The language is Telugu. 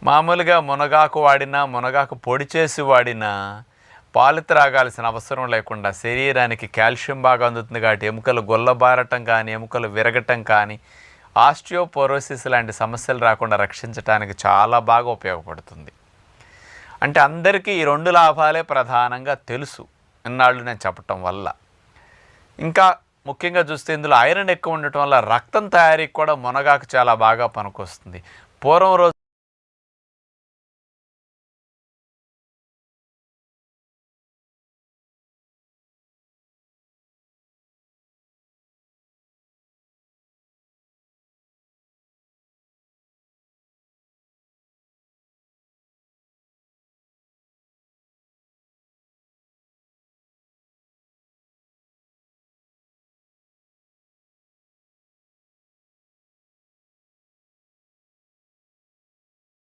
మామూలుగా మునగాకు వాడినా, మునగాకు పొడి చేసి వాడినా పాలు త్రాగాల్సిన అవసరం లేకుండా శరీరానికి కాల్షియం బాగా అందుతుంది కాబట్టి ఎముకలు గొల్లబారటం కానీ, ఎముకలు విరగటం కానీ, ఆస్టియోపోరోసిస్ లాంటి సమస్యలు రాకుండా రక్షించడానికి చాలా బాగా ఉపయోగపడుతుంది. అంటే అందరికీ ఈ 2 లాభాలే ప్రధానంగా తెలుసు ఇన్నాళ్ళు నేను చెప్పటం వల్ల. ఇంకా ముఖ్యంగా చూస్తే ఇందులో ఐరన్ ఎక్కువ ఉండటం వల్ల రక్తం తయారీకి కూడా మునగాకు చాలా బాగా పనికొస్తుంది. పూర్వం రోజు